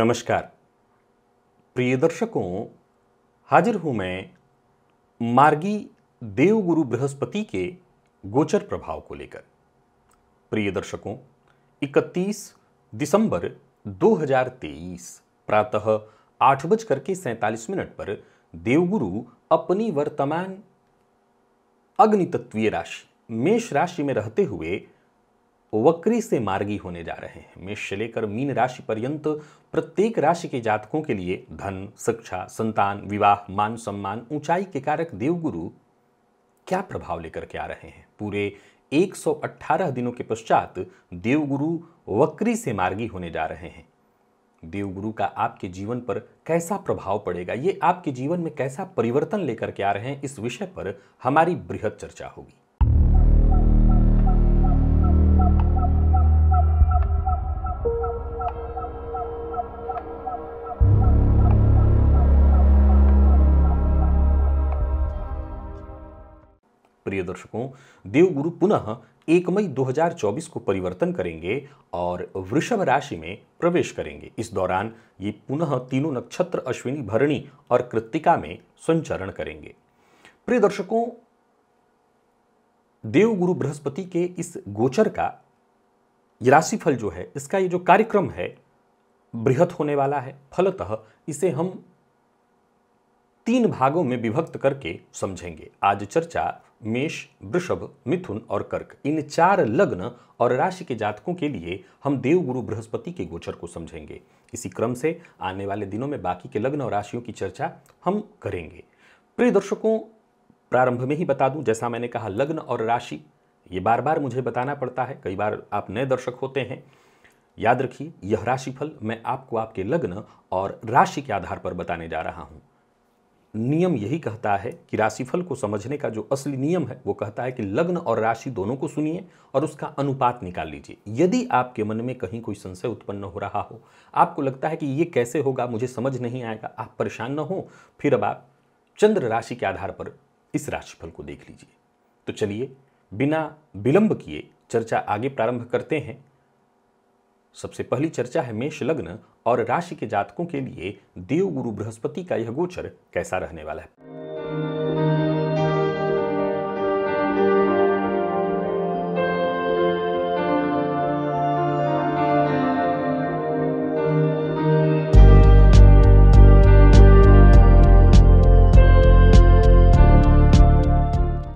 नमस्कार प्रिय दर्शकों, हाजिर हूं मैं मार्गी देवगुरु बृहस्पति के गोचर प्रभाव को लेकर। प्रिय दर्शकों, 31 दिसंबर 2023 प्रातः 8:47 पर देवगुरु अपनी वर्तमान अग्नि तत्वीय राशि मेष राशि में रहते हुए वक्री से मार्गी होने जा रहे हैं। मेष से लेकर मीन राशि पर्यंत प्रत्येक राशि के जातकों के लिए धन, शिक्षा, संतान, विवाह, मान सम्मान, ऊंचाई के कारक देवगुरु क्या प्रभाव लेकर के आ रहे हैं। पूरे 118 दिनों के पश्चात देवगुरु वक्री से मार्गी होने जा रहे हैं। देवगुरु का आपके जीवन पर कैसा प्रभाव पड़ेगा, ये आपके जीवन में कैसा परिवर्तन लेकर के आ रहे हैं, इस विषय पर हमारी बृहद चर्चा होगी। प्रिय दर्शकों, देवगुरु पुनः 1 मई 2024 को परिवर्तन करेंगे और वृषभ राशि में प्रवेश करेंगे। इस दौरान ये पुनः तीनों नक्षत्र अश्विनी, भरणी और कृत्तिका में संचरण करेंगे। प्रिय दर्शकों, देवगुरु बृहस्पति के इस गोचर का ये राशिफल जो है, इसका ये जो कार्यक्रम है बृहत होने वाला है। फलतः इसे हम 3 भागों में विभक्त करके समझेंगे। आज चर्चा मेष, वृषभ, मिथुन और कर्क, इन 4 लग्न और राशि के जातकों के लिए हम देवगुरु बृहस्पति के गोचर को समझेंगे। इसी क्रम से आने वाले दिनों में बाकी के लग्न और राशियों की चर्चा हम करेंगे। प्रिय दर्शकों, प्रारंभ में ही बता दूं, जैसा मैंने कहा, लग्न और राशि ये बार बार मुझे बताना पड़ता है। कई बार आप नए दर्शक होते हैं। याद रखिए, यह राशिफल मैं आपको आपके लग्न और राशि के आधार पर बताने जा रहा हूं। नियम यही कहता है कि राशिफल को समझने का जो असली नियम है वो कहता है कि लग्न और राशि दोनों को सुनिए और उसका अनुपात निकाल लीजिए। यदि आपके मन में कहीं कोई संशय उत्पन्न हो रहा हो, आपको लगता है कि ये कैसे होगा, मुझे समझ नहीं आएगा, आप परेशान न हो, फिर अब आप चंद्र राशि के आधार पर इस राशिफल को देख लीजिए। तो चलिए बिना विलंब किए चर्चा आगे प्रारंभ करते हैं। सबसे पहली चर्चा है मेष लग्न और राशि के जातकों के लिए देवगुरु बृहस्पति का यह गोचर कैसा रहने वाला है।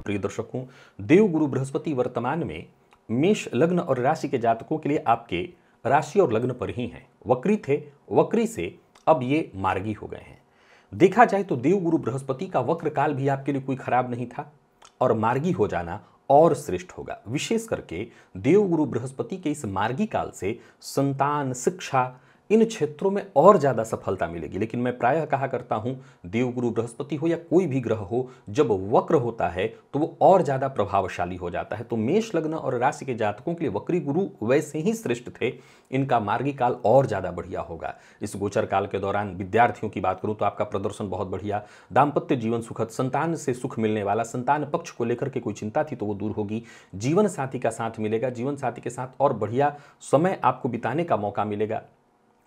प्रिय दर्शकों, देवगुरु बृहस्पति वर्तमान में मेष लग्न और राशि के जातकों के लिए आपके राशि और लग्न पर ही हैं। वक्री थे, वक्री से अब ये मार्गी हो गए हैं। देखा जाए तो देवगुरु बृहस्पति का वक्र काल भी आपके लिए कोई खराब नहीं था और मार्गी हो जाना और श्रेष्ठ होगा। विशेष करके देवगुरु बृहस्पति के इस मार्गी काल से संतान, शिक्षा, इन क्षेत्रों में और ज्यादा सफलता मिलेगी। लेकिन मैं प्रायः कहा करता हूं, देवगुरु बृहस्पति हो या कोई भी ग्रह हो, जब वक्र होता है तो वो और ज्यादा प्रभावशाली हो जाता है। तो मेष लग्न और राशि के जातकों के लिए वक्री गुरु वैसे ही श्रेष्ठ थे, इनका मार्गी काल और ज्यादा बढ़िया होगा। इस गोचर काल के दौरान विद्यार्थियों की बात करूं तो आपका प्रदर्शन बहुत बढ़िया, दाम्पत्य जीवन सुखद, संतान से सुख मिलने वाला, संतान पक्ष को लेकर के कोई चिंता थी तो वो दूर होगी, जीवन साथी का साथ मिलेगा, जीवन साथी के साथ और बढ़िया समय आपको बिताने का मौका मिलेगा।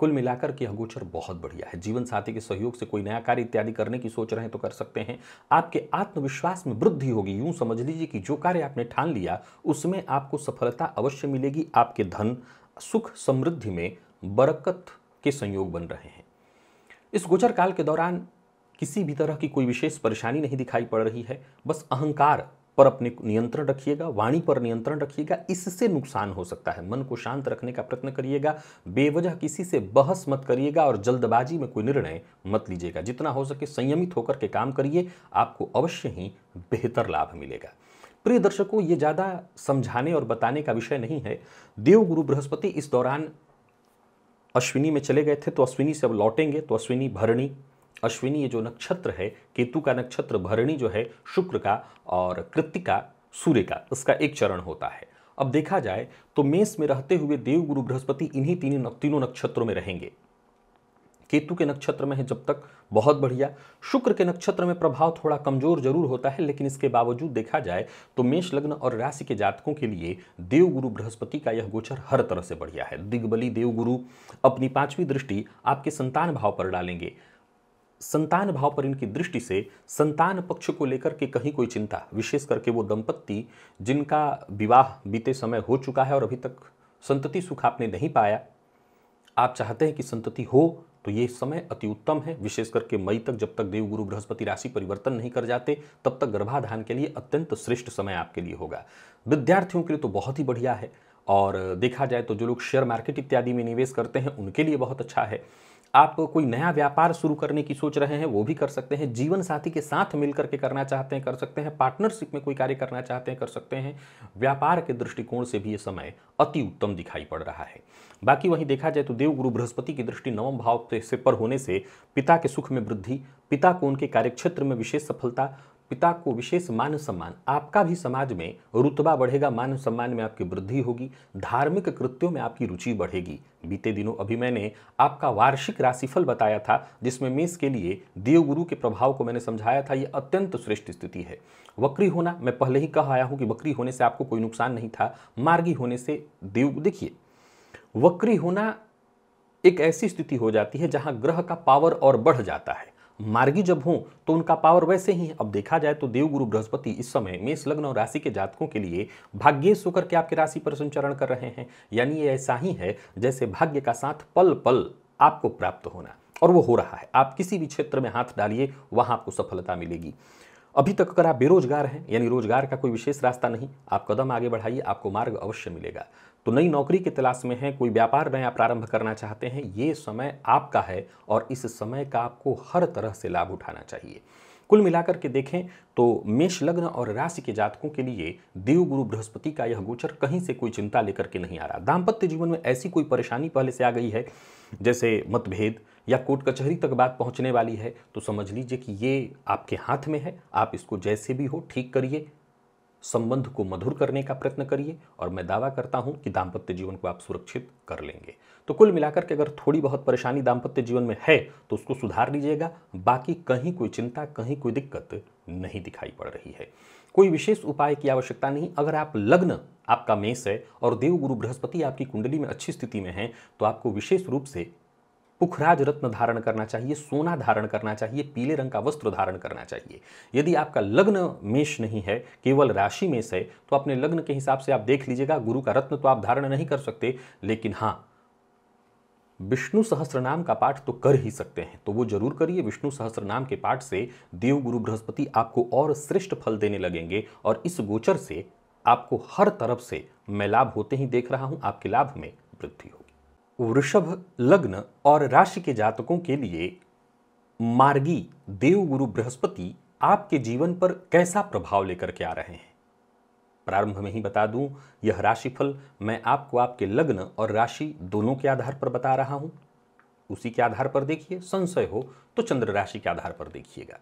कुल मिलाकर के यह गोचर बहुत बढ़िया है। जीवन साथी के सहयोग से कोई नया कार्य इत्यादि करने की सोच रहे हैं तो कर सकते हैं। आपके आत्मविश्वास में वृद्धि होगी। यूं समझ लीजिए कि जो कार्य आपने ठान लिया उसमें आपको सफलता अवश्य मिलेगी। आपके धन, सुख, समृद्धि में बरकत के संयोग बन रहे हैं। इस गोचर काल के दौरान किसी भी तरह की कोई विशेष परेशानी नहीं दिखाई पड़ रही है। बस अहंकार पर अपने नियंत्रण रखिएगा, वाणी पर नियंत्रण रखिएगा, इससे नुकसान हो सकता है। मन को शांत रखने का प्रयत्न करिएगा, बेवजह किसी से बहस मत करिएगा और जल्दबाजी में कोई निर्णय मत लीजिएगा। जितना हो सके संयमित होकर के काम करिए, आपको अवश्य ही बेहतर लाभ मिलेगा। प्रिय दर्शकों, ये ज्यादा समझाने और बताने का विषय नहीं है। देवगुरु बृहस्पति इस दौरान अश्विनी में चले गए थे तो अश्विनी से अब लौटेंगे तो अश्विनी, भरणी, अश्विनी ये जो नक्षत्र है, केतु का नक्षत्र, भरणी जो है शुक्र का और कृत्तिका सूर्य का, उसका एक चरण होता है। अब देखा जाए तो मेष में रहते हुए देवगुरु बृहस्पति इन्हीं तीनों नक्षत्रों में रहेंगे। केतु के नक्षत्र में है जब तक बहुत बढ़िया। शुक्र के नक्षत्र में प्रभाव थोड़ा कमजोर जरूर होता है, लेकिन इसके बावजूद देखा जाए तो मेष लग्न और राशि के जातकों के लिए देवगुरु बृहस्पति का यह गोचर हर तरह से बढ़िया है। दिग्बली देवगुरु अपनी 5वीं दृष्टि आपके संतान भाव पर डालेंगे। संतान भाव पर इनकी दृष्टि से संतान पक्ष को लेकर के कहीं कोई चिंता, विशेष करके वो दंपत्ति जिनका विवाह बीते समय हो चुका है और अभी तक संतति सुख आपने नहीं पाया, आप चाहते हैं कि संतति हो, तो ये समय अति उत्तम है। विशेष करके मई तक, जब तक देवगुरु बृहस्पति राशि परिवर्तन नहीं कर जाते, तब तक गर्भाधान के लिए अत्यंत श्रेष्ठ समय आपके लिए होगा। विद्यार्थियों के लिए तो बहुत ही बढ़िया है, और देखा जाए तो जो लोग शेयर मार्केट इत्यादि में निवेश करते हैं उनके लिए बहुत अच्छा है। आप कोई नया व्यापार शुरू करने की सोच रहे हैं वो भी कर सकते हैं। जीवन साथी के साथ मिलकर के करना चाहते हैं कर सकते हैं। पार्टनरशिप में कोई कार्य करना चाहते हैं कर सकते हैं। व्यापार के दृष्टिकोण से भी ये समय अति उत्तम दिखाई पड़ रहा है। बाकी वहीं देखा जाए तो देवगुरु बृहस्पति की दृष्टि 9वें भाव से पर होने से पिता के सुख में वृद्धि, पिता को उनके कार्यक्षेत्र में विशेष सफलता, पिता को विशेष मान सम्मान, आपका भी समाज में रुतबा बढ़ेगा, मान सम्मान में आपकी वृद्धि होगी, धार्मिक कृत्यों में आपकी रुचि बढ़ेगी। बीते दिनों अभी मैंने आपका वार्षिक राशिफल बताया था, जिसमें मेष के लिए देवगुरु के प्रभाव को मैंने समझाया था। ये अत्यंत श्रेष्ठ स्थिति है। वक्री होना, मैं पहले ही कह आया हूं कि वक्री होने से आपको कोई नुकसान नहीं था। मार्गी होने से देखिए, वक्री होना एक ऐसी स्थिति हो जाती है जहां ग्रह का पावर और बढ़ जाता है। मार्गी जब हो तो उनका पावर वैसे ही है। अब देखा जाए तो देवगुरु बृहस्पति इस समय मेष लग्न और राशि के जातकों के लिए भाग्येश होकर के आपके राशि पर संचरण कर रहे हैं। यानी ये ऐसा ही है जैसे भाग्य का साथ पल पल आपको प्राप्त होना, और वो हो रहा है। आप किसी भी क्षेत्र में हाथ डालिए, वहां आपको सफलता मिलेगी। अभी तक अगर आप बेरोजगार हैं, यानी रोजगार का कोई विशेष रास्ता नहीं, आप कदम आगे बढ़ाइए, आपको मार्ग अवश्य मिलेगा। तो नई नौकरी की तलाश में है, कोई व्यापार नया प्रारंभ करना चाहते हैं, ये समय आपका है और इस समय का आपको हर तरह से लाभ उठाना चाहिए। कुल मिलाकर के देखें तो मेष लग्न और राशि के जातकों के लिए देवगुरु बृहस्पति का यह गोचर कहीं से कोई चिंता लेकर के नहीं आ रहा। दाम्पत्य जीवन में ऐसी कोई परेशानी पहले से आ गई है, जैसे मतभेद या कोर्ट कचहरी तक बात पहुंचने वाली है, तो समझ लीजिए कि ये आपके हाथ में है। आप इसको जैसे भी हो ठीक करिए, संबंध को मधुर करने का प्रयत्न करिए, और मैं दावा करता हूं कि दाम्पत्य जीवन को आप सुरक्षित कर लेंगे। तो कुल मिलाकर के अगर थोड़ी बहुत परेशानी दाम्पत्य जीवन में है तो उसको सुधार लीजिएगा। बाकी कहीं कोई चिंता, कहीं कोई दिक्कत नहीं दिखाई पड़ रही है। कोई विशेष उपाय की आवश्यकता नहीं। अगर आप लग्न आपका मेष है और देवगुरु बृहस्पति आपकी कुंडली में अच्छी स्थिति में है, तो आपको विशेष रूप से पुखराज रत्न धारण करना चाहिए, सोना धारण करना चाहिए, पीले रंग का वस्त्र धारण करना चाहिए। यदि आपका लग्न मेष नहीं है, केवल राशि मेष है, तो अपने लग्न के हिसाब से आप देख लीजिएगा। गुरु का रत्न तो आप धारण नहीं कर सकते, लेकिन हाँ, विष्णु सहस्त्रनाम का पाठ तो कर ही सकते हैं, तो वो जरूर करिए। विष्णु सहस्त्रनाम के पाठ से देवगुरु बृहस्पति आपको और श्रेष्ठ फल देने लगेंगे, और इस गोचर से आपको हर तरफ से मैं लाभ होते ही देख रहा हूं। आपके लाभ में वृद्धि होगी। वृषभ लग्न और राशि के जातकों के लिए मार्गी देवगुरु बृहस्पति आपके जीवन पर कैसा प्रभाव लेकर के आ रहे हैं, प्रारंभ में ही बता दूं, यह राशिफल मैं आपको आपके लग्न और राशि दोनों के आधार पर बता रहा हूं। उसी के आधार पर देखिए, संशय हो तो चंद्र राशि के आधार पर देखिएगा।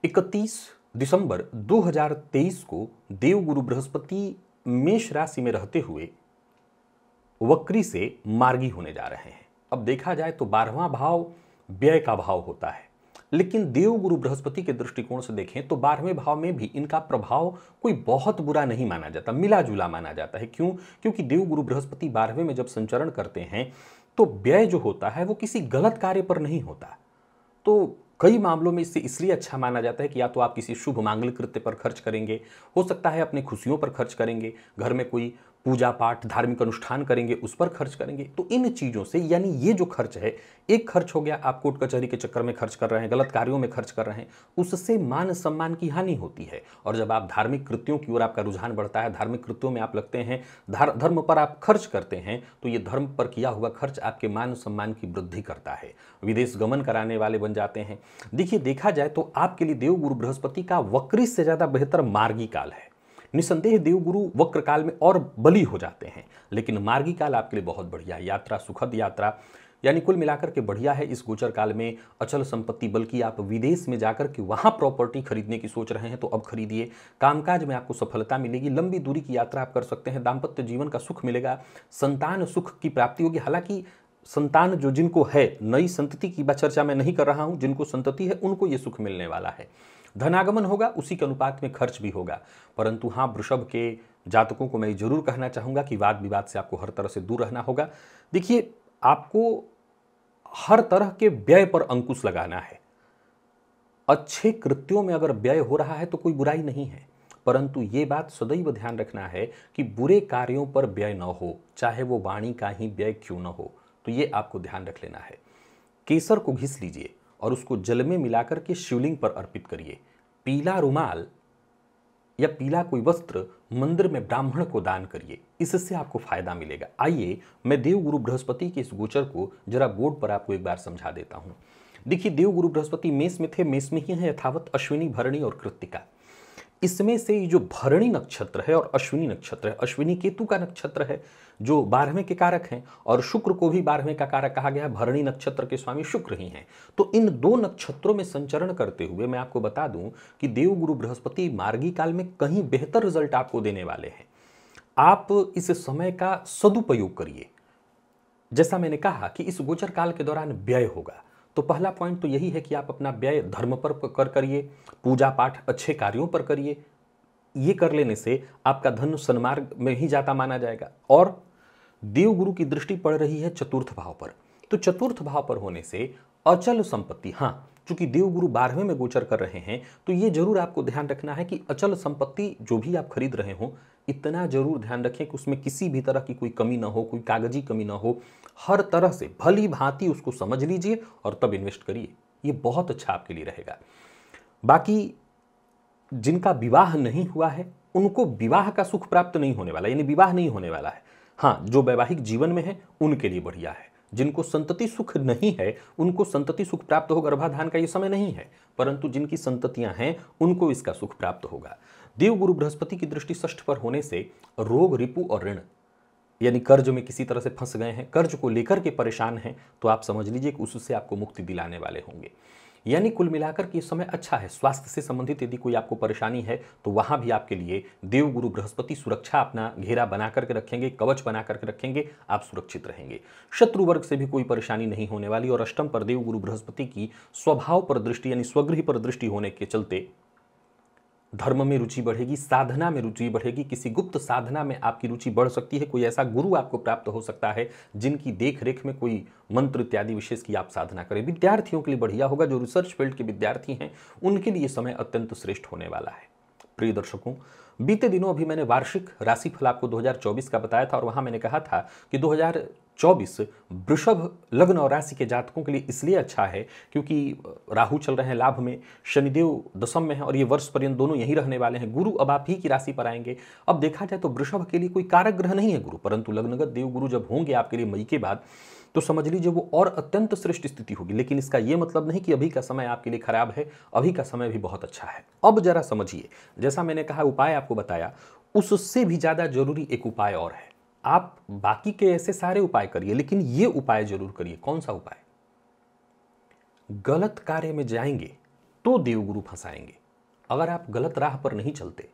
31 दिसंबर 2023 को देवगुरु बृहस्पति मेष राशि में रहते हुए वक्री से मार्गी होने जा रहे हैं। अब देखा जाए तो 12वां भाव व्यय का भाव होता है, लेकिन देवगुरु बृहस्पति के दृष्टिकोण से देखें तो 12वें भाव में भी इनका प्रभाव कोई बहुत बुरा नहीं माना जाता, मिला जुला माना जाता है। क्यों? क्योंकि देवगुरु बृहस्पति 12वें में जब संचरण करते हैं तो व्यय जो होता है वो किसी गलत कार्य पर नहीं होता। तो कई मामलों में इससे इसलिए अच्छा माना जाता है कि या तो आप किसी शुभ मांगलिक कृत्य पर खर्च करेंगे, हो सकता है अपने खुशियों पर खर्च करेंगे, घर में कोई पूजा पाठ धार्मिक अनुष्ठान करेंगे, उस पर खर्च करेंगे। तो इन चीज़ों से, यानी ये जो खर्च है, एक खर्च हो गया आप कोर्ट कचहरी के चक्कर में खर्च कर रहे हैं, गलत कार्यों में खर्च कर रहे हैं, उससे मान सम्मान की हानि होती है। और जब आप धार्मिक कृत्यों की ओर आपका रुझान बढ़ता है, धार्मिक कृत्यों में आप लगते हैं, धर्म पर आप खर्च करते हैं, तो ये धर्म पर किया हुआ खर्च आपके मान सम्मान की वृद्धि करता है, विदेश गमन कराने वाले बन जाते हैं। देखिए, देखा जाए तो आपके लिए देवगुरु बृहस्पति का वक्री से ज्यादा बेहतर मार्गी काल है। निसंदेह देवगुरु वक्र काल में और बली हो जाते हैं, लेकिन मार्गी काल आपके लिए बहुत बढ़िया है। यात्रा, सुखद यात्रा, यानी कुल मिलाकर के बढ़िया है इस गोचर काल में। अचल संपत्ति, बल्कि आप विदेश में जाकर के वहां प्रॉपर्टी खरीदने की सोच रहे हैं तो अब खरीदिए। कामकाज में आपको सफलता मिलेगी, लंबी दूरी की यात्रा आप कर सकते हैं, दाम्पत्य जीवन का सुख मिलेगा, संतान सुख की प्राप्ति होगी। हालांकि संतान जो जिनको है, नई संतति की चर्चा मैं नहीं कर रहा हूं, जिनको संतति है उनको ये सुख मिलने वाला है। धनागमन होगा, उसी के अनुपात में खर्च भी होगा। परंतु हाँ, वृषभ के जातकों को मैं जरूर कहना चाहूंगा कि वाद विवाद से आपको हर तरह से दूर रहना होगा। देखिए, आपको हर तरह के व्यय पर अंकुश लगाना है। अच्छे कृत्यों में अगर व्यय हो रहा है तो कोई बुराई नहीं है, परंतु ये बात सदैव ध्यान रखना है कि बुरे कार्यों पर व्यय न हो, चाहे वो वाणी का ही व्यय क्यों न हो। तो ये आपको ध्यान रख लेना है। केसर को घिस लीजिए और उसको जल में मिलाकर के शिवलिंग पर अर्पित करिए। पीला रुमाल या पीला कोई वस्त्र मंदिर में ब्राह्मण को दान करिए, इससे आपको फायदा मिलेगा। आइए मैं देवगुरु बृहस्पति के इस गोचर को जरा बोर्ड पर आपको एक बार समझा देता हूं। देखिए, देवगुरु बृहस्पति मेष में थे, मेष में ही है यथावत अश्विनी, भरणी और कृत्तिका। इसमें से जो भरणी नक्षत्र है और अश्विनी नक्षत्र है, अश्विनी केतु का नक्षत्र है जो 12वें के कारक हैं, और शुक्र को भी 12वें का कारक कहा गया। भरणी नक्षत्र के स्वामी शुक्र ही हैं। तो इन दो नक्षत्रों में संचरण करते हुए मैं आपको बता दूं कि देवगुरु बृहस्पति मार्गी काल में कहीं बेहतर रिजल्ट आपको देने वाले हैं। आप इस समय का सदुपयोग करिए। जैसा मैंने कहा कि इस गोचर काल के दौरान व्यय होगा, तो पहला पॉइंट तो यही है कि आप अपना व्यय धर्म पर करिए, पूजा पाठ अच्छे कार्यों पर करिए। ये कर लेने से आपका धन सन्मार्ग में ही जाता माना जाएगा। और देवगुरु की दृष्टि पड़ रही है चतुर्थ भाव पर, तो चतुर्थ भाव पर होने से अचल संपत्ति, हाँ, चूंकि देवगुरु 12वें में गोचर कर रहे हैं, तो ये जरूर आपको ध्यान रखना है कि अचल संपत्ति जो भी आप खरीद रहे हो, इतना जरूर ध्यान रखें कि उसमें किसी भी तरह की कोई कमी ना हो, कोई कागजी कमी ना हो। हर तरह से भली भांति उसको समझ लीजिए और तब इन्वेस्ट करिए। ये बहुत अच्छा आपके लिए रहेगा। बाकी जिनका विवाह नहीं हुआ है उनको विवाह का सुख प्राप्त नहीं होने वाला, यानी विवाह नहीं होने वाला है। हाँ, जो वैवाहिक जीवन में है उनके लिए बढ़िया है। जिनको संतति सुख नहीं है उनको संतति सुख प्राप्त हो, गर्भाधान का ये समय नहीं है, परंतु जिनकी संततियां हैं उनको इसका सुख प्राप्त होगा। देवगुरु बृहस्पति की दृष्टि षष्ठ पर होने से रोग, रिपु और ऋण, यानी कर्ज में किसी तरह से फंस गए हैं, कर्ज को लेकर के परेशान हैं, तो आप समझ लीजिए कि उससे आपको मुक्ति दिलाने वाले होंगे। यानी कुल मिलाकर के समय अच्छा है। स्वास्थ्य से संबंधित यदि कोई आपको परेशानी है तो वहां भी आपके लिए देवगुरु बृहस्पति सुरक्षा अपना घेरा बना करके रखेंगे, कवच बना करके रखेंगे, आप सुरक्षित रहेंगे। शत्रु वर्ग से भी कोई परेशानी नहीं होने वाली। और अष्टम पर देवगुरु बृहस्पति की स्वभाव पर दृष्टि, यानी स्वगृह पर दृष्टि होने के चलते धर्म में रुचि बढ़ेगी, साधना में रुचि बढ़ेगी, किसी गुप्त साधना में आपकी रुचि बढ़ सकती है। कोई ऐसा गुरु आपको प्राप्त हो सकता है जिनकी देख रेख में कोई मंत्र इत्यादि विशेष की आप साधना करें। विद्यार्थियों के लिए बढ़िया होगा, जो रिसर्च फील्ड के विद्यार्थी हैं उनके लिए समय अत्यंत श्रेष्ठ होने वाला है। प्रिय दर्शकों, बीते दिनों अभी मैंने वार्षिक राशिफल आपको 2024 का बताया था और वहां मैंने कहा था कि 2024 वृषभ लग्न और राशि के जातकों के लिए इसलिए अच्छा है क्योंकि राहु चल रहे हैं लाभ में, शनिदेव दशम में है और ये वर्ष पर्यंत दोनों यहीं रहने वाले हैं। गुरु अब आप ही की राशि पर आएंगे। अब देखा जाए तो वृषभ के लिए कोई कारक ग्रह नहीं है गुरु, परंतु लग्नगत देव गुरु जब होंगे आपके लिए मई के बाद, तो समझ लीजिए वो और अत्यंत श्रेष्ठ स्थिति होगी। लेकिन इसका यह मतलब नहीं कि अभी का समय आपके लिए खराब है, अभी का समय भी बहुत अच्छा है। अब जरा समझिए, जैसा मैंने कहा उपाय आपको बताया, उससे भी ज्यादा जरूरी एक उपाय और है। आप बाकी के ऐसे सारे उपाय करिए, लेकिन ये उपाय जरूर करिए। कौन सा उपाय? गलत कार्य में जाएंगे तो देवगुरु फंसाएंगे। अगर आप गलत राह पर नहीं चलते,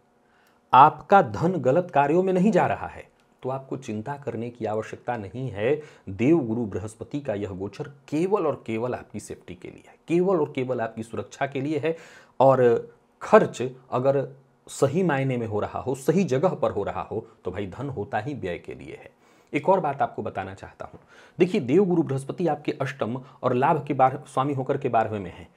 आपका धन गलत कार्यों में नहीं जा रहा है, तो आपको चिंता करने की आवश्यकता नहीं है। देवगुरु बृहस्पति का यह गोचर केवल और केवल आपकी सेफ्टी के लिए है, केवल और केवल आपकी सुरक्षा के लिए है। और खर्च अगर सही मायने में हो रहा हो, सही जगह पर हो रहा हो, तो भाई धन होता ही व्यय के लिए है। एक और बात आपको बताना चाहता हूं। देखिए, देवगुरु बृहस्पति आपके अष्टम और लाभ के स्वामी होकर के 12वें में है।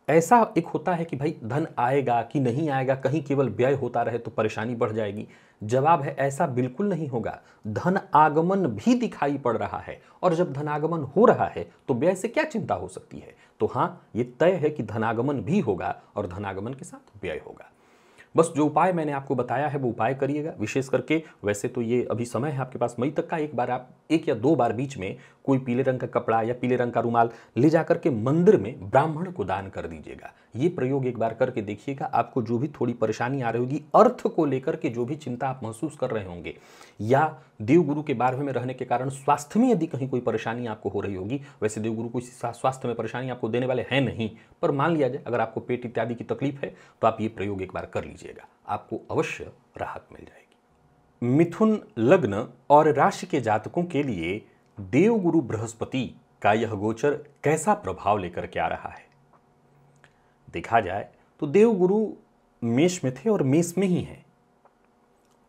ऐसा एक होता है कि भाई धन आएगा कि नहीं आएगा, कहीं केवल व्यय होता रहे तो परेशानी बढ़ जाएगी। जवाब है ऐसा बिल्कुल नहीं होगा। धन आगमन भी दिखाई पड़ रहा है, और जब धनागमन हो रहा है तो व्यय से क्या चिंता हो सकती है। तो हाँ, ये तय है कि धनागमन भी होगा और धनागमन के साथ व्यय होगा। बस जो उपाय मैंने आपको बताया है वो उपाय करिएगा। विशेष करके वैसे तो ये अभी समय है आपके पास मई तक का, एक बार आप 1 या 2 बार बीच में कोई पीले रंग का कपड़ा या पीले रंग का रुमाल ले जाकर के मंदिर में ब्राह्मण को दान कर दीजिएगा। ये प्रयोग एक बार करके देखिएगा। आपको जो भी थोड़ी परेशानी आ रही होगी, अर्थ को लेकर के जो भी चिंता आप महसूस कर रहे होंगे, या देवगुरु के 12वें में रहने के कारण स्वास्थ्य में यदि कहीं कोई परेशानी आपको हो रही होगी, वैसे देवगुरु कोई स्वास्थ्य में परेशानी आपको देने वाले हैं नहीं, पर मान लिया जाए अगर आपको पेट इत्यादि की तकलीफ है तो आप ये प्रयोग एक बार कर लीजिएगा, आपको अवश्य राहत मिल जाएगी। मिथुन लग्न और राशि के जातकों के लिए देवगुरु बृहस्पति का यह गोचर कैसा प्रभाव लेकर के आ रहा है। देखा जाए तो देवगुरु मेष में थे और मेष में ही हैं,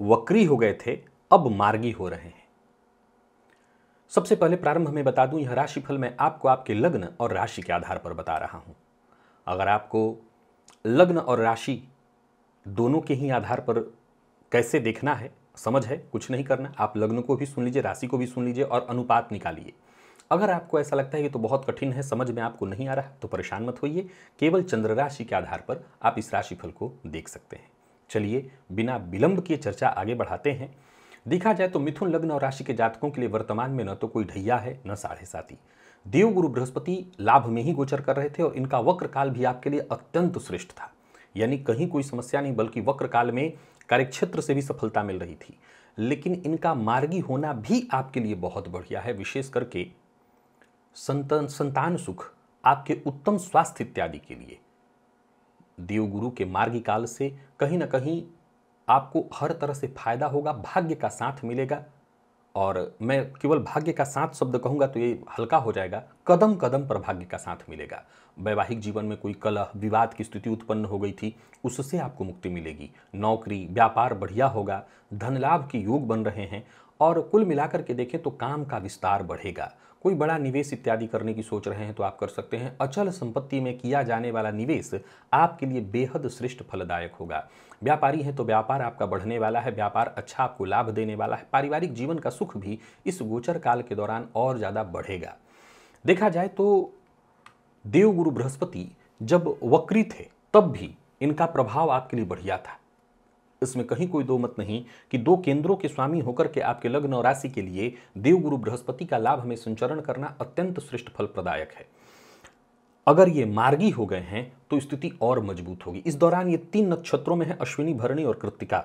वक्री हो गए थे, अब मार्गी हो रहे हैं। सबसे पहले प्रारंभ में बता दूं, यह राशिफल मैं आपको आपके लग्न और राशि के आधार पर बता रहा हूं। अगर आपको लग्न और राशि दोनों के ही आधार पर कैसे देखना है, समझ है, कुछ नहीं करना, आप लग्न को भी सुन लीजिए, राशि को भी सुन लीजिए और अनुपात निकालिए। अगर आपको ऐसा लगता है कि तो बहुत कठिन है, समझ में आपको नहीं आ रहा, तो परेशान मत होइए, केवल चंद्र राशि के आधार पर आप इस राशिफल को देख सकते हैं। चलिए बिना विलंब किए चर्चा आगे बढ़ाते हैं। देखा जाए तो मिथुन लग्न और राशि के जातकों के लिए वर्तमान में न तो कोई ढैया है न साढ़े साती। देवगुरु बृहस्पति लाभ में ही गोचर कर रहे थे और इनका वक्र काल भी आपके लिए अत्यंत श्रेष्ठ था, यानी कहीं कोई समस्या नहीं, बल्कि वक्र काल में कार्यक्षेत्र से भी सफलता मिल रही थी। लेकिन इनका मार्गी होना भी आपके लिए बहुत बढ़िया है, विशेष करके संतान सुख, आपके उत्तम स्वास्थ्य इत्यादि के लिए। देवगुरु के मार्गी काल से कहीं ना कहीं आपको हर तरह से फायदा होगा, भाग्य का साथ मिलेगा। और मैं केवल भाग्य का साथ शब्द कहूंगा तो ये हल्का हो जाएगा, कदम कदम पर भाग्य का साथ मिलेगा। वैवाहिक जीवन में कोई कलह विवाद की स्थिति उत्पन्न हो गई थी, उससे आपको मुक्ति मिलेगी। नौकरी व्यापार बढ़िया होगा, धन लाभ के योग बन रहे हैं और कुल मिलाकर के देखें तो काम का विस्तार बढ़ेगा। कोई बड़ा निवेश इत्यादि करने की सोच रहे हैं तो आप कर सकते हैं। अचल संपत्ति में किया जाने वाला निवेश आपके लिए बेहद श्रेष्ठ फलदायक होगा। व्यापारी हैं तो व्यापार आपका बढ़ने वाला है, व्यापार अच्छा आपको लाभ देने वाला है। पारिवारिक जीवन का सुख भी इस गोचर काल के दौरान और ज़्यादा बढ़ेगा। देखा जाए तो देवगुरु बृहस्पति जब वक्री थे तब भी इनका प्रभाव आपके लिए बढ़िया था, इसमें कहीं कोई दो मत नहीं कि दो केंद्रों के स्वामी होकर के आपके लग्न और राशि के लिए देवगुरु बृहस्पति का लाभ में संचरण करना अत्यंत श्रेष्ठ फल प्रदायक है। अगर ये मार्गी हो गए हैं तो स्थिति और मजबूत होगी। इस दौरान ये 3 नक्षत्रों में है, अश्विनी भरणी और कृत्तिका।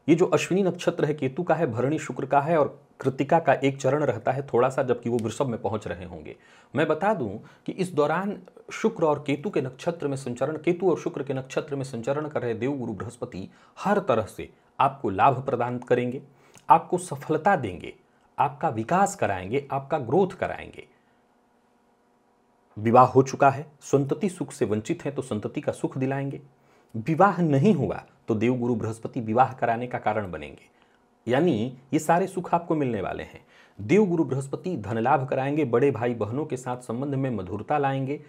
ये जो अश्विनी नक्षत्र है केतु का है, भरणी शुक्र का है और कृत्तिका का एक चरण रहता है थोड़ा सा, जबकि वो वृषभ में पहुंच रहे होंगे। मैं बता दूं कि इस दौरान शुक्र और केतु के नक्षत्र में संचरण, केतु और शुक्र के नक्षत्र में संचरण कर रहे देवगुरु बृहस्पति हर तरह से आपको लाभ प्रदान करेंगे, आपको सफलता देंगे, आपका विकास कराएंगे, आपका ग्रोथ कराएंगे। विवाह हो चुका है, संतति सुख से वंचित हैं तो संतति का सुख दिलाएंगे। विवाह नहीं हुआ तो देवगुरु बृहस्पति विवाह कराने का कारण बनेंगे, यानी ये सारे सुख आपको मिलने वाले हैं। देवगुरु बृहस्पति धन लाभ कराएंगे, बड़े भाई बहनों के साथ संबंध में मधुरता लाएंगे।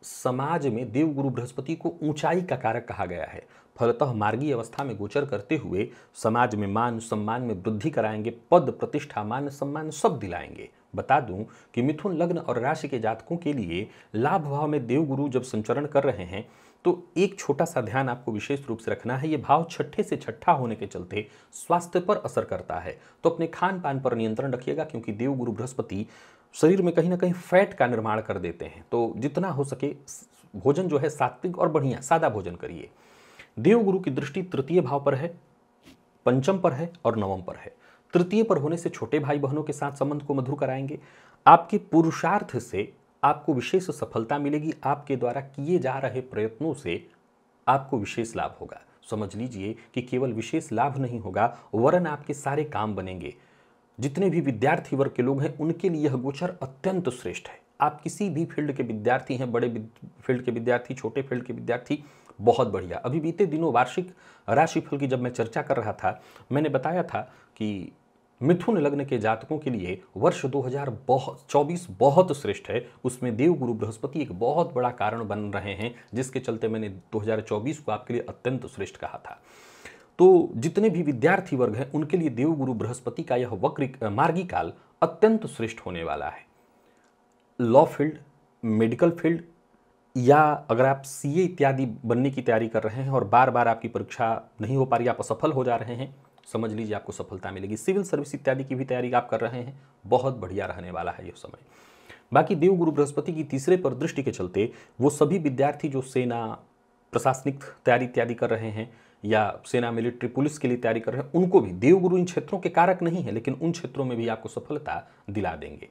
समाज में देवगुरु बृहस्पति को ऊंचाई का कारक कहा गया है, फलतः मार्गी अवस्था में गोचर करते हुए समाज में मान सम्मान में वृद्धि कराएंगे, पद प्रतिष्ठा मान सम्मान सब दिलाएंगे। बता दूं कि मिथुन लग्न और राशि के जातकों के लिए लाभ भाव में देवगुरु जब संचरण कर रहे हैं तो एक छोटा सा ध्यान आपको विशेष रूप से रखना है। ये भाव छठे से छठा होने के चलते स्वास्थ्य पर असर करता है, तो अपने खान पान पर नियंत्रण रखिएगा, क्योंकि देवगुरु बृहस्पति शरीर में कहीं ना कहीं फैट का निर्माण कर देते हैं। तो जितना हो सके भोजन जो है सात्विक और बढ़िया सादा भोजन करिए। देवगुरु की दृष्टि तृतीय भाव पर है, पंचम पर है और नवम पर है। तृतीय पर होने से छोटे भाई बहनों के साथ संबंध को मधुर कराएंगे। आपके पुरुषार्थ से आपको विशेष सफलता मिलेगी, आपके द्वारा किए जा रहे प्रयत्नों से आपको विशेष लाभ होगा। समझ लीजिए कि केवल विशेष लाभ नहीं होगा वरन आपके सारे काम बनेंगे। जितने भी विद्यार्थी वर्ग के लोग हैं उनके लिए यह गोचर अत्यंत श्रेष्ठ है। आप किसी भी फील्ड के विद्यार्थी हैं, बड़े फील्ड के विद्यार्थी, छोटे फील्ड के विद्यार्थी, बहुत बढ़िया। अभी बीते दिनों वार्षिक राशिफल की जब मैं चर्चा कर रहा था, मैंने बताया था कि मिथुन लग्न के जातकों के लिए वर्ष 2024 बहुत श्रेष्ठ है। उसमें देवगुरु बृहस्पति एक बहुत बड़ा कारण बन रहे हैं, जिसके चलते मैंने 2024 को आपके लिए अत्यंत श्रेष्ठ कहा था। तो जितने भी विद्यार्थी वर्ग हैं उनके लिए देवगुरु बृहस्पति का यह वक्र मार्गी काल अत्यंत श्रेष्ठ होने वाला है। लॉ फील्ड, मेडिकल फील्ड, या अगर आप सीए इत्यादि बनने की तैयारी कर रहे हैं और बार बार आपकी परीक्षा नहीं हो पा रही, आप असफल हो जा रहे हैं, समझ लीजिए आपको सफलता मिलेगी। सिविल सर्विस इत्यादि की भी तैयारी आप कर रहे हैं, बहुत बढ़िया रहने वाला है यह समय। बाकी देवगुरु बृहस्पति की तीसरे पर दृष्टि के चलते वो सभी विद्यार्थी जो सेना, प्रशासनिक तैयारी इत्यादि कर रहे हैं या सेना, मिलिट्री, पुलिस के लिए तैयारी कर रहे हैं, उनको भी देवगुरु इन क्षेत्रों के कारक नहीं है, लेकिन उन क्षेत्रों में भी आपको सफलता दिला देंगे।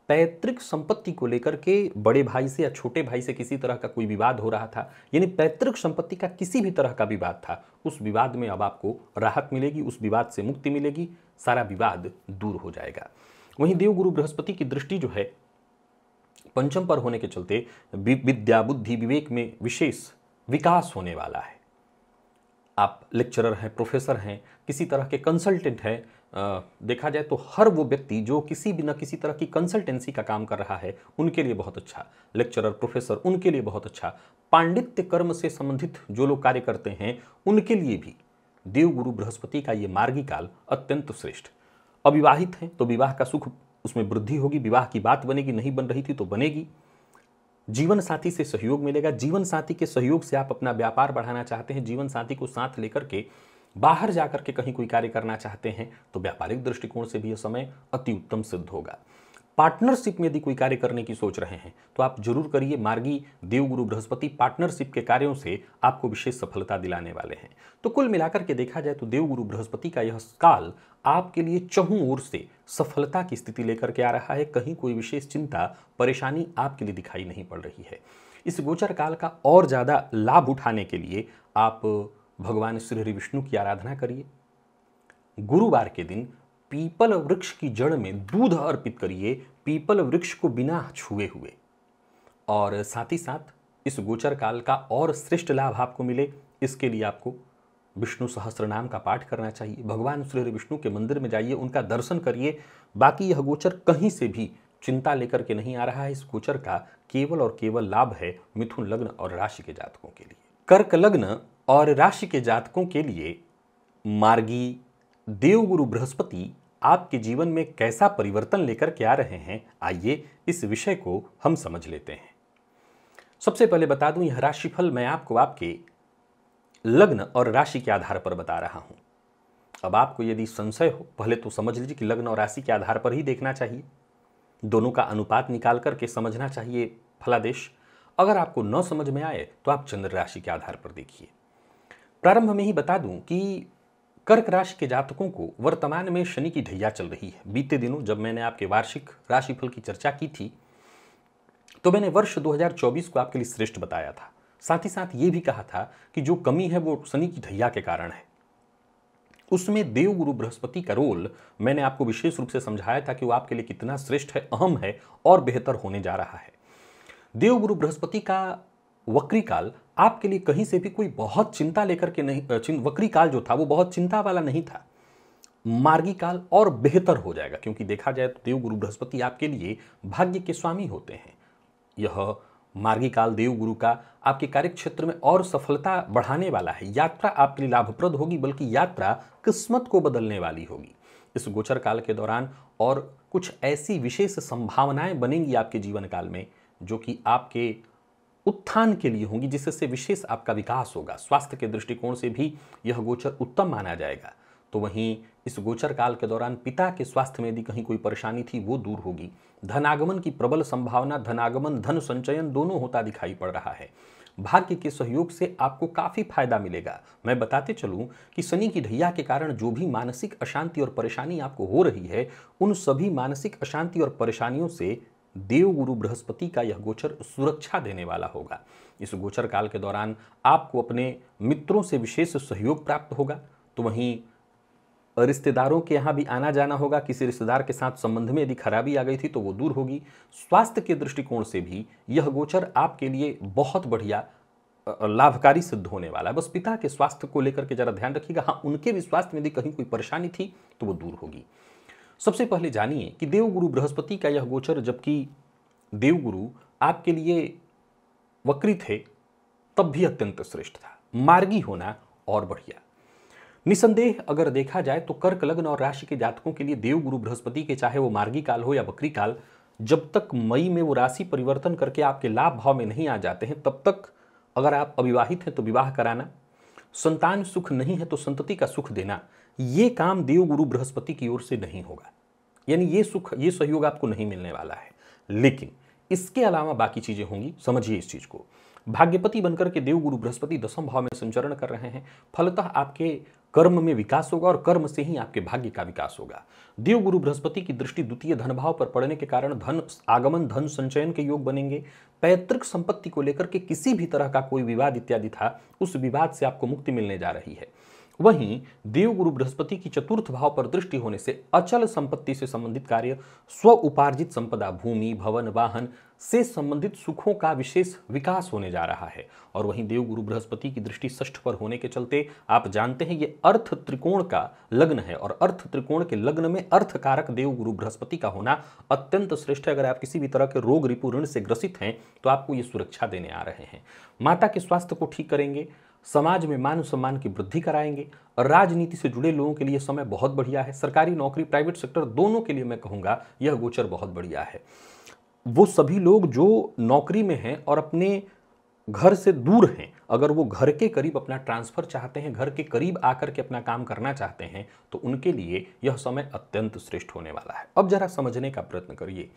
पैतृक संपत्ति को लेकर के बड़े भाई से या छोटे भाई से किसी तरह का कोई विवाद हो रहा था, यानी पैतृक संपत्ति का किसी भी तरह का विवाद था, उस विवाद में अब आपको राहत मिलेगी, उस विवाद से मुक्ति मिलेगी, सारा विवाद दूर हो जाएगा। वहीं देवगुरु बृहस्पति की दृष्टि जो है पंचम पर होने के चलते विद्या बुद्धि विवेक में विशेष विकास होने वाला है। आप लेक्चरर हैं, प्रोफेसर हैं, किसी तरह के कंसल्टेंट हैं, देखा जाए तो हर वो व्यक्ति जो किसी भी न किसी तरह की कंसल्टेंसी का काम कर रहा है उनके लिए बहुत अच्छा, लेक्चरर प्रोफेसर उनके लिए बहुत अच्छा, पांडित्य कर्म से संबंधित जो लोग कार्य करते हैं उनके लिए भी देवगुरु बृहस्पति का ये मार्गी काल अत्यंत श्रेष्ठ। अविवाहित हैं तो विवाह का सुख उसमें वृद्धि होगी, विवाह की बात बनेगी, नहीं बन रही थी तो बनेगी, जीवन साथी से सहयोग मिलेगा, जीवन साथी के सहयोग से आप अपना व्यापार बढ़ाना चाहते हैं, जीवन साथी को साथ लेकर के बाहर जाकर के कहीं कोई कार्य करना चाहते हैं तो व्यापारिक दृष्टिकोण से भी यह समय अति उत्तम सिद्ध होगा। पार्टनरशिप में यदि कोई कार्य करने की सोच रहे हैं तो आप जरूर करिए। मार्गी देवगुरु बृहस्पति पार्टनरशिप के कार्यों से आपको विशेष सफलता दिलाने वाले हैं। तो कुल मिलाकर के देखा जाए तो देवगुरु बृहस्पति का यह काल आपके लिए चहुं ओर से सफलता की स्थिति लेकर के आ रहा है। कहीं कोई विशेष चिंता परेशानी आपके लिए दिखाई नहीं पड़ रही है। इस गोचर काल का और ज़्यादा लाभ उठाने के लिए आप भगवान श्री हरि विष्णु की आराधना करिए। गुरुवार के दिन पीपल वृक्ष की जड़ में दूध अर्पित करिए, पीपल वृक्ष को बिना छुए हुए। और साथ ही साथ इस गोचर काल का और श्रेष्ठ लाभ आपको मिले इसके लिए आपको विष्णु सहस्त्र नाम का पाठ करना चाहिए। भगवान श्री हरि विष्णु के मंदिर में जाइए, उनका दर्शन करिए। बाकी यह गोचर कहीं से भी चिंता लेकर के नहीं आ रहा है। इस गोचर का केवल और केवल लाभ है मिथुन लग्न और राशि के जातकों के लिए। कर्क लग्न और राशि के जातकों के लिए मार्गी देवगुरु बृहस्पति आपके जीवन में कैसा परिवर्तन लेकर के आ रहे हैं, आइए इस विषय को हम समझ लेते हैं। सबसे पहले बता दूं, यह राशिफल मैं आपको आपके लग्न और राशि के आधार पर बता रहा हूं। अब आपको यदि संशय हो, पहले तो समझ लीजिए कि लग्न और राशि के आधार पर ही देखना चाहिए, दोनों का अनुपात निकाल करके समझना चाहिए फलादेश। अगर आपको न समझ में आए तो आप चंद्र राशि के आधार पर देखिए। प्रारंभ में ही बता दूं कि कर्क राशि के जातकों को वर्तमान में शनि की ढैया चल रही है। बीते दिनों जब मैंने आपके वार्षिक राशिफल की चर्चा की थी तो मैंने वर्ष 2024 को आपके लिए श्रेष्ठ बताया था। साथ ही साथ ये भी कहा था कि जो कमी है वो शनि की ढैया के कारण है। उसमें देवगुरु बृहस्पति का रोल मैंने आपको विशेष रूप से समझाया था कि वो आपके लिए कितना श्रेष्ठ है, अहम है और बेहतर होने जा रहा है। देवगुरु बृहस्पति का वक्री काल आपके लिए कहीं से भी कोई बहुत चिंता लेकर के नहीं, वक्री काल जो था वो बहुत चिंता वाला नहीं था। मार्गी काल और बेहतर हो जाएगा, क्योंकि देखा जाए तो देवगुरु बृहस्पति आपके लिए भाग्य के स्वामी होते हैं। यह मार्गी काल देवगुरु का आपके कार्य क्षेत्र में और सफलता बढ़ाने वाला है। यात्रा आपके लिए लाभप्रद होगी, बल्कि यात्रा किस्मत को बदलने वाली होगी। इस गोचर काल के दौरान और कुछ ऐसी विशेष संभावनाएं बनेंगी आपके जीवन काल में जो कि आपके उत्थान के लिए होंगी, जिससे विशेष आपका विकास होगा। स्वास्थ्य के दृष्टिकोण से भी यह गोचर उत्तम माना जाएगा। तो वहीं इस गोचर काल के दौरान पिता के स्वास्थ्य में यदि कहीं कोई परेशानी थी वो दूर होगी। धनागमन की प्रबल संभावना, धनागमन धन संचयन दोनों होता दिखाई पड़ रहा है। भाग्य के सहयोग से आपको काफी फायदा मिलेगा। मैं बताते चलूं कि शनि की ढैया के कारण जो भी मानसिक अशांति और परेशानी आपको हो रही है, उन सभी मानसिक अशांति और परेशानियों से देवगुरु बृहस्पति का यह गोचर सुरक्षा देने वाला होगा। इस गोचर काल के दौरान आपको अपने मित्रों से विशेष सहयोग प्राप्त होगा। तो वहीं रिश्तेदारों के यहाँ भी आना जाना होगा। किसी रिश्तेदार के साथ संबंध में यदि खराबी आ गई थी तो वो दूर होगी। स्वास्थ्य के दृष्टिकोण से भी यह गोचर आपके लिए बहुत बढ़िया लाभकारी सिद्ध होने वाला है। बस पिता के स्वास्थ्य को लेकर के जरा ध्यान रखिएगा। हाँ, उनके भी स्वास्थ्य में यदि कहीं कोई परेशानी थी तो वो दूर होगी। सबसे पहले जानिए कि देवगुरु बृहस्पति का यह गोचर, जबकि देवगुरु आपके लिए वक्री थे तब भी अत्यंत श्रेष्ठ था। मार्गी होना और बढ़िया। निसंदेह अगर देखा जाए तो कर्क लग्न और राशि के जातकों के लिए देवगुरु बृहस्पति के चाहे वो मार्गी काल हो या वक्री काल, जब तक मई में वो राशि परिवर्तन करके आपके लाभ भाव में नहीं आ जाते हैं तब तक अगर आप अविवाहित हैं तो विवाह कराना, संतान सुख नहीं है तो संतति का सुख देना, ये काम देवगुरु बृहस्पति की ओर से नहीं होगा। यानी ये सुख, ये सहयोग आपको नहीं मिलने वाला है। लेकिन इसके अलावा बाकी चीजें होंगी। समझिए इस चीज को। भाग्यपति बनकर के देवगुरु बृहस्पति दशम भाव में संचरण कर रहे हैं। फलतः आपके कर्म में विकास होगा और कर्म से ही आपके भाग्य का विकास होगा। देवगुरु बृहस्पति की दृष्टि द्वितीय धन भाव पर पड़ने के कारण धन आगमन, धन संचयन के योग बनेंगे। पैतृक संपत्ति को लेकर के किसी भी तरह का कोई विवाद इत्यादि था, उस विवाद से आपको मुक्ति मिलने जा रही है। वहीं देवगुरु बृहस्पति की चतुर्थ भाव पर दृष्टि होने से अचल संपत्ति से संबंधित कार्य, स्व उपार्जित संपदा, भूमि, भवन, वाहन से संबंधित सुखों का विशेष विकास होने जा रहा है। और वहीं देवगुरु बृहस्पति की दृष्टि षष्ठ पर होने के चलते आप जानते हैं ये अर्थ त्रिकोण का लग्न है, और अर्थ त्रिकोण के लग्न में अर्थकारक देवगुरु बृहस्पति का होना अत्यंत श्रेष्ठ है। अगर आप किसी भी तरह के रोग रिपु ऋण से ग्रसित हैं तो आपको ये सुरक्षा देने आ रहे हैं। माता के स्वास्थ्य को ठीक करेंगे, समाज में मान सम्मान की वृद्धि कराएंगे। और राजनीति से जुड़े लोगों के लिए समय बहुत बढ़िया है। सरकारी नौकरी, प्राइवेट सेक्टर, दोनों के लिए मैं कहूंगा यह गोचर बहुत बढ़िया है। वो सभी लोग जो नौकरी में हैं और अपने घर से दूर हैं, अगर वो घर के करीब अपना ट्रांसफर चाहते हैं, घर के करीब आकर के अपना काम करना चाहते हैं, तो उनके लिए यह समय अत्यंत श्रेष्ठ होने वाला है। अब जरा समझने का प्रयत्न करिए।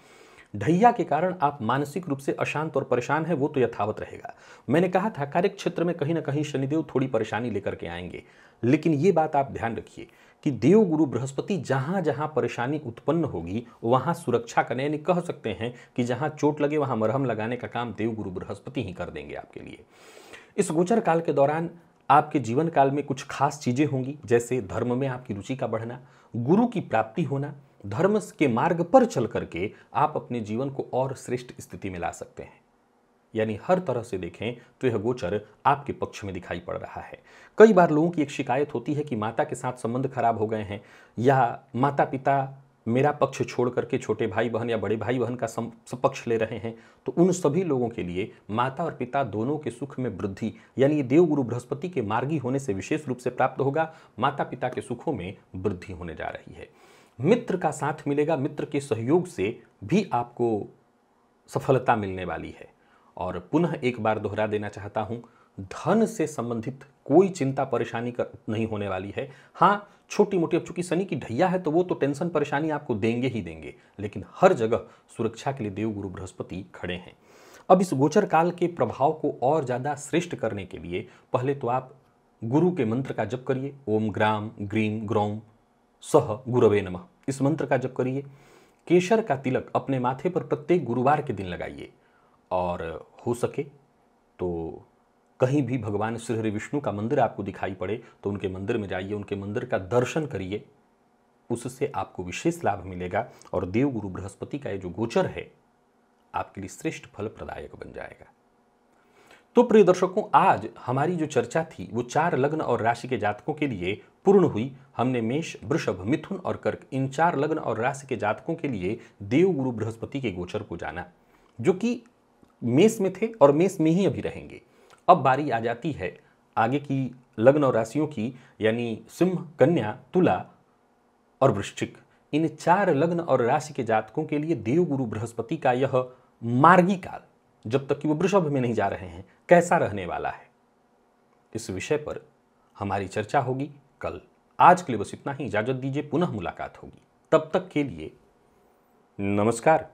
ढैया के कारण आप मानसिक रूप से अशांत और परेशान हैं, वो तो यथावत रहेगा। मैंने कहा था कार्य क्षेत्र में कहीं ना कहीं शनिदेव थोड़ी परेशानी लेकर के आएंगे, लेकिन ये बात आप ध्यान रखिए कि देवगुरु बृहस्पति जहां जहां परेशानी उत्पन्न होगी वहां सुरक्षा करने, यानी कह सकते हैं कि जहां चोट लगे वहां मरहम लगाने का काम देवगुरु बृहस्पति ही कर देंगे आपके लिए। इस गोचर काल के दौरान आपके जीवन काल में कुछ खास चीजें होंगी, जैसे धर्म में आपकी रुचि का बढ़ना, गुरु की प्राप्ति होना। धर्म के मार्ग पर चल करके आप अपने जीवन को और श्रेष्ठ स्थिति में ला सकते हैं। यानी हर तरह से देखें तो यह गोचर आपके पक्ष में दिखाई पड़ रहा है। कई बार लोगों की एक शिकायत होती है कि माता के साथ संबंध खराब हो गए हैं, या माता पिता मेरा पक्ष छोड़ करके छोटे भाई बहन या बड़े भाई बहन का पक्ष ले रहे हैं। तो उन सभी लोगों के लिए माता और पिता दोनों के सुख में वृद्धि, यानी देवगुरु बृहस्पति के मार्गी होने से विशेष रूप से प्राप्त होगा। माता पिता के सुखों में वृद्धि होने जा रही है। मित्र का साथ मिलेगा, मित्र के सहयोग से भी आपको सफलता मिलने वाली है। और पुनः एक बार दोहरा देना चाहता हूं, धन से संबंधित कोई चिंता परेशानी नहीं होने वाली है। हाँ, छोटी मोटी, अब चूंकि शनि की ढैया है तो वो तो टेंशन परेशानी आपको देंगे ही देंगे, लेकिन हर जगह सुरक्षा के लिए देवगुरु बृहस्पति खड़े हैं। अब इस गोचर काल के प्रभाव को और ज्यादा श्रेष्ठ करने के लिए पहले तो आप गुरु के मंत्र का जप करिए। ओम ग्राम ग्रीम ग्रौम सह गुरवे नमः, इस मंत्र का जप करिए। केशर का तिलक अपने माथे पर प्रत्येक गुरुवार के दिन लगाइए। और हो सके तो कहीं भी भगवान श्री हरि विष्णु का मंदिर आपको दिखाई पड़े तो उनके मंदिर में जाइए, उनके मंदिर का दर्शन करिए, उससे आपको विशेष लाभ मिलेगा। और देवगुरु बृहस्पति का ये जो गोचर है आपके लिए श्रेष्ठ फल प्रदायक बन जाएगा। तो प्रिय दर्शकों, आज हमारी जो चर्चा थी वो 4 लग्न और राशि के जातकों के लिए पूर्ण हुई। हमने मेष, वृषभ, मिथुन और कर्क, इन 4 लग्न और राशि के जातकों के लिए देवगुरु बृहस्पति के गोचर को जाना, जो कि मेष में थे और मेष में ही अभी रहेंगे। अब बारी आ जाती है आगे की लग्न और राशियों की, यानी सिंह, कन्या, तुला और वृश्चिक। इन 4 लग्न और राशि के जातकों के लिए देवगुरु बृहस्पति का यह मार्गी काल, जब तक कि वो वृषभ में नहीं जा रहे हैं, कैसा रहने वाला है, इस विषय पर हमारी चर्चा होगी कल। आज के लिए बस इतना ही, इजाजत दीजिए, पुनः मुलाकात होगी। तब तक के लिए नमस्कार।